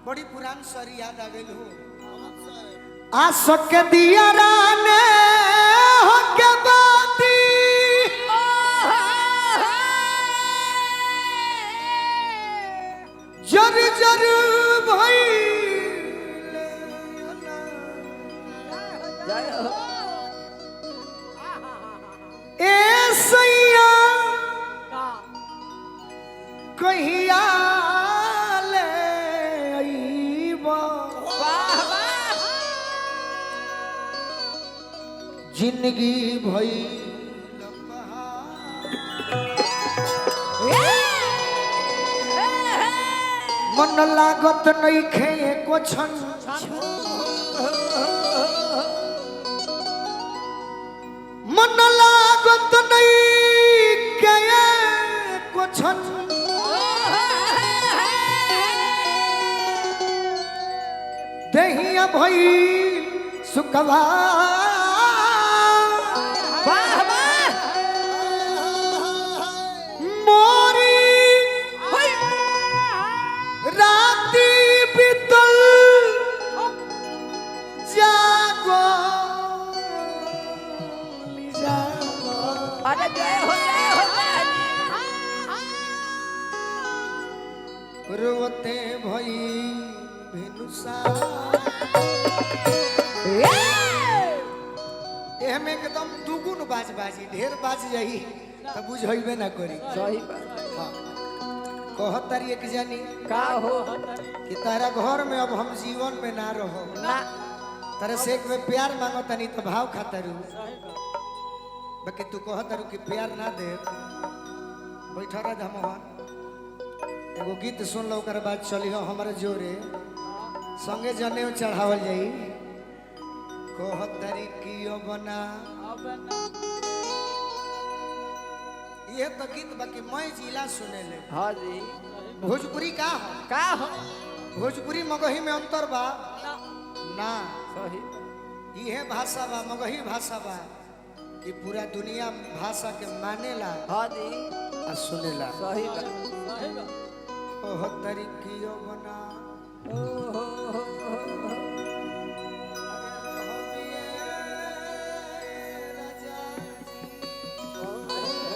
बड़ी पुरान सरी याद आ गई हो। आसक दिया राने हो के बाती जर जर भाई ए सैया कहिया ले आईबा जिंदगी भई मन लागत नहीं खे को छन मन लागत नहीं के को छन दहिया भई सुकवा राती बीतल जागो अरे जय हो रोते भई भिनुसा एहमे एकदम दुगुन बाज बाजी ढेर बाज जाई त बुझइबे ना करी सही बात कहतारी एक जानी का हो कि तारा घर में अब हम जीवन में ना रहो ना तारा से एक में प्यार मांगो तनी तो भाव खातारू बाकी तू कहतारू कि प्यार ना दे बैठा रह धमोहन एगो गीत सुन लो ओकर बाद चली हो हमारे जोरे संगे जने चढ़ावल जाई कहतारी कि बना ये तो गीत बाकी मैं जिला सुने ले हाँ जी भोजपुरी का हो भोजपुरी मगही में अंतर बा ना सही ये भाषा बा मगही भाषा बा ये पूरा दुनिया भाषा के मानेला हाँ जी आ सुनेला सही बात ओह तरीकियो बना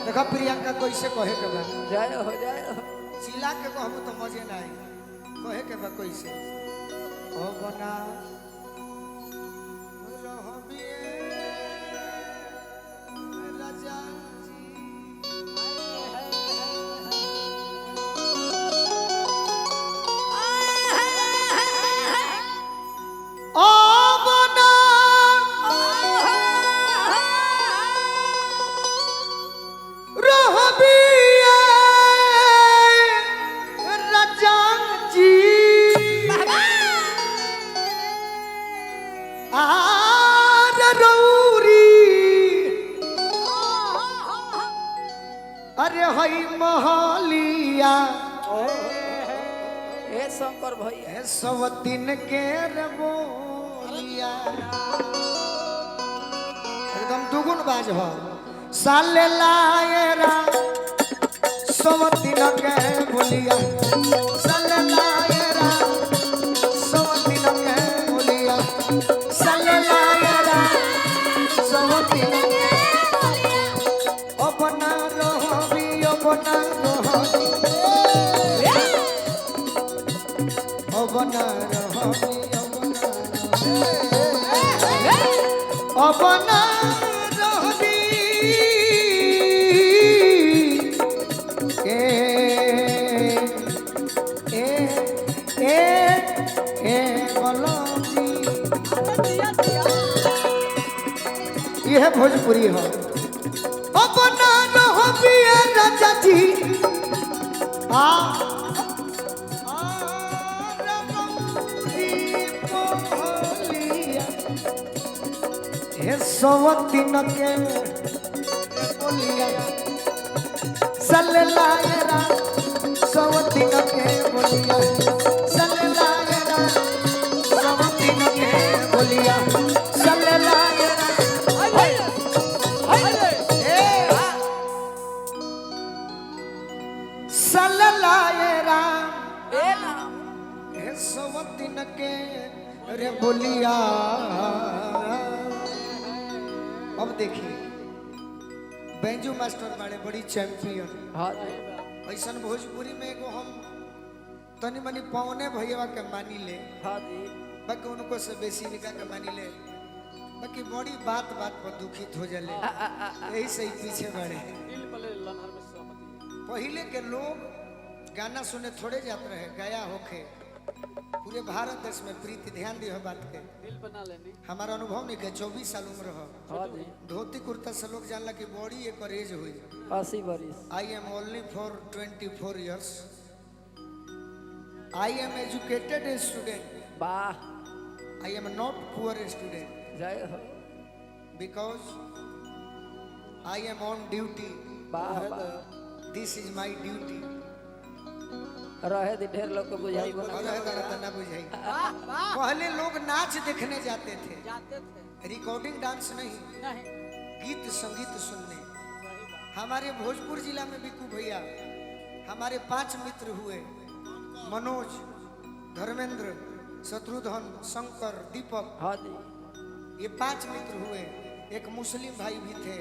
देखा प्रियंका कैसे कहे के बा जय हो चिल्ला के कहबू तो मजे ना आई कहे के बा कैसे ओ बना रहबिए राजा जी ओ बना रहबिए राजा जी आर रौरी अरे हई महलिया हे शंकर भैया ए सब दिन के रबोलिया एकदम दुगुन बाज हो साले लायरा सब दिन के बोलिया साले लायरा सब दिन के बोलिया साले लायरा सब दिन के बोलिया अपना रहबी अपना रहबी अपना रहबी अपना रहबी यह भोजपुरी हो अपना रहबिए राजा जी आ हे सवतीन के बोलिया सल्लायरा सवतीन के बोलिया सल्लायरा सवतीन के बोलिया सल्लायरा सवतिन के रे बोलिया। अब देखिए बैंजू मास्टर बाड़े बड़ी चैंपियन। हाँ जी ऐसा भोजपुरी में एगो हम तनी मनी पवने भैया के मानी ले, हाँ जी बाकी उनको से बेसी निका के मानी ले, बाकी बड़ी बात बात पर दुखित हो जाले, यही से ही पीछे बढ़े। पहले के लोग गाना सुने थोड़े जाते रहे, गया होके पूरे भारत देश में प्रीति ध्यान दियो बात के दिल बना लेनी। हमारा अनुभव नहीं के 24 साल उम्र हो, हाँ जी धोती कुर्ता से लोग जानला कि बॉडी एक एज हुई। 80 बरिस। I am only for 24 years। I am educated student. वाह I am not poor student जय हो। Because I am on duty. वाह वाह दिस इज माई ड्यूटी। रहे दी ढेर लोग को बुझाई बना। ना बुझाई। पहले लोग नाच देखने जाते थे, जाते थे रिकॉर्डिंग डांस नहीं, नहीं गीत संगीत सुनने। हमारे भोजपुर जिला में बिकू भैया हमारे 5 मित्र हुए, मनोज, धर्मेंद्र, शत्रुघ्न, शंकर, दीपक। हाँ जी ये 5 मित्र हुए। एक मुस्लिम भाई भी थे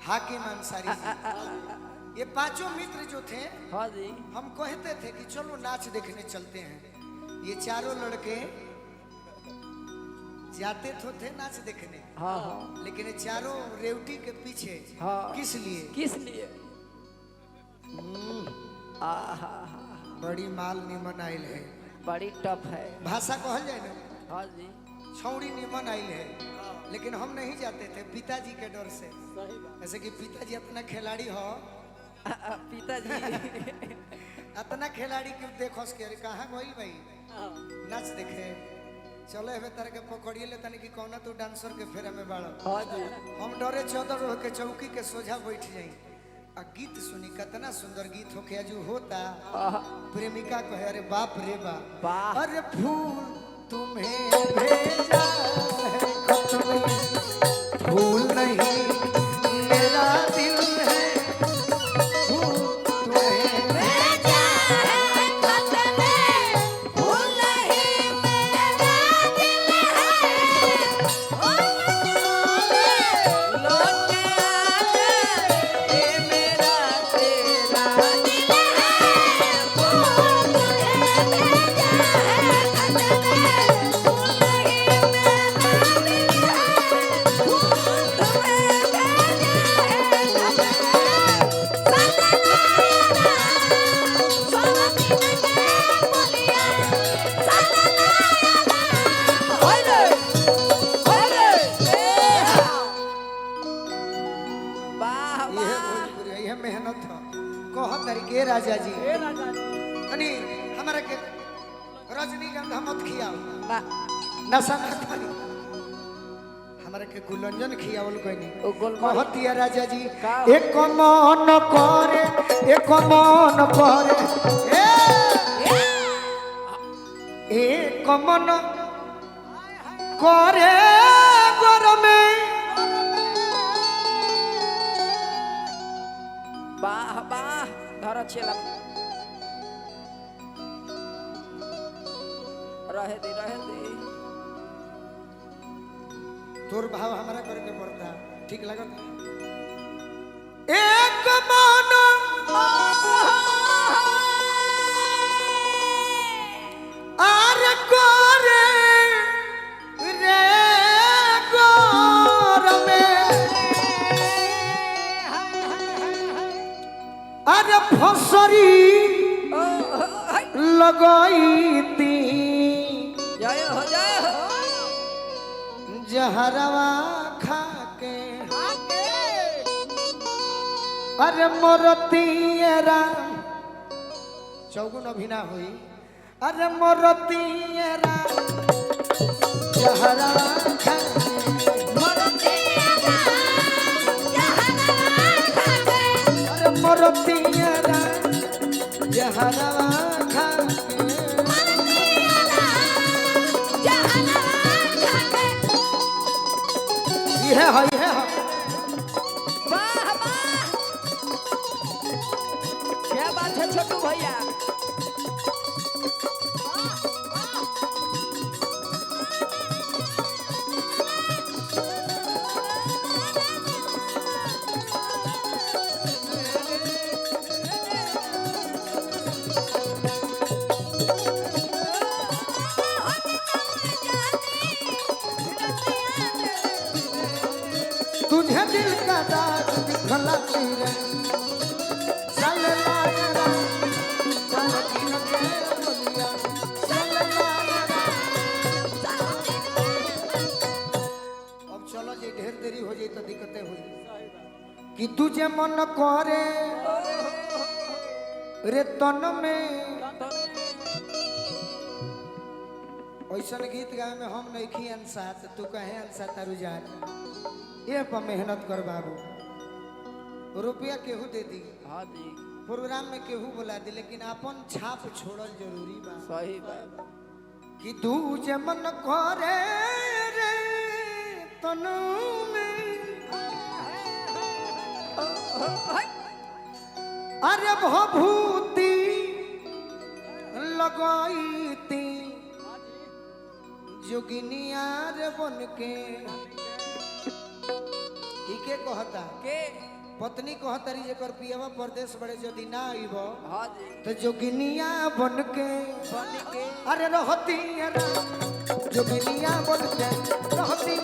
हाकिम अंसारी जी। ये 5 मित्र जो थे हाँ जी हम कहते थे कि चलो नाच देखने चलते हैं। ये 4 लड़के जाते तो थे नाच देखने, हाँ हाँ लेकिन ये 4 रेवटी के पीछे। हाँ किस लिए? किस लिए? आहा बड़ी माल निमन आयल है, बड़ी टफ है। भाषा कहल जाए ना, हाँ जी छौड़ी निमन आयल है। लेकिन हम नहीं जाते थे पिताजी के डर से। सही बात। जैसे कि पिताजी अपना खिलाड़ी हो, पिताजी अपना खिलाड़ी के देखो के अरे कहाँ गई भाई नाच देखे, चलो हमें तरह के पकड़िए ले तनी कि कौन तू डांसर के फेरा में बाड़ा। हाँ जी हम डरे चौदर रह के चौकी के सोझा बैठ जाई आ गीत सुनी, कितना सुंदर गीत होके जो होता। प्रेमिका कहे अरे बाप रे बाप, वाह अरे फूल तुम्हें भेजा है खत में, फूल नहीं मेरा दिल है, फूल तुम्हें भेजा है खत में, फूल नहीं मेरा दिल है। लौट आजा ये मेरा तेरा दिल है, फूल तुम्हें भेजा है खत में, फूल नहीं मेरा दिल है। फूल तुम्हें भेजा है खत यह मेहनत है। कह तरीके राजा जी तनी हमारा के रजनीगंधा मत खियाओ, नशा मत करी, हमारा के गुलंजन खियावल कोई नहीं। कहती है राजा जी का? एक मन करे, एक मन करे, एक मन करे गरमे, वाह वाह धर छेला रहे दे तोर भाव हमारा करके पड़ता ठीक लगता। एक मन आर करे रे गोर में, अरे फसरी लगाई ती जय हो जहरवा खा के, अरे मोरतियरा चौगुन अभिना हुई, अरे मोरतियरा जहरवा खा अरे मोरतियरा जहरवा खा ये है वाह वाह क्या बात है छोटू भैया दाग दिखला तेरे चल लायरा सब दिन के बोलिया चल लायरा। अब चलो जे ढेर देरी हो जाई तो दिक्कतें होई कि तुझे मन करे रे तन में ऐसा गीत गाए में हम नहीं खी अंसा तो तू कहे अंसा तारू जान ये पर मेहनत कर बाबू रुपया केहू दे दी हाँ जी प्रोग्राम में केहू बोला दी लेकिन अपन छाप छोड़ल जरूरी बा सही बात कि तू जे मन करे रे तनु में अरे भभूति लगाईती जोगिनिया रे बन के इके कहता के पत्नी कहतरी जेकर पियवा परदेश बड़े यदि ना आइब हाँ जी तो जोगिनिया बन के अरे रहती जोगिनिया बन के रहती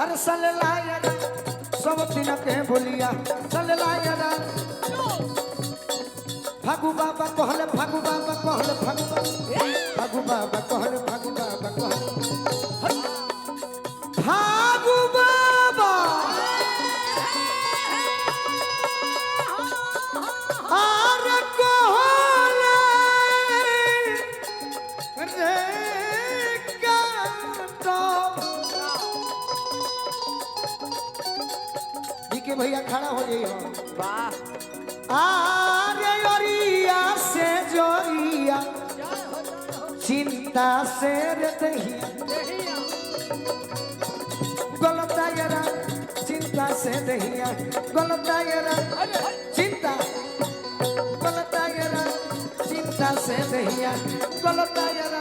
अरे सल लायरा सब दिन के बोलिया सल लायरा फागु बाबा कहले फागु बाबा कहले फागु बाबा कहले फागु बाबा कहले फागु बाबा अरे कहले रे के भैया खड़ा हो जाइए वाह आरे ओरिया से जोरिया चिंता से रे दहिया गलतायरा चिंता से दहिया गलतायरा चिंता गलतायरा चिंता से दहिया गलतायरा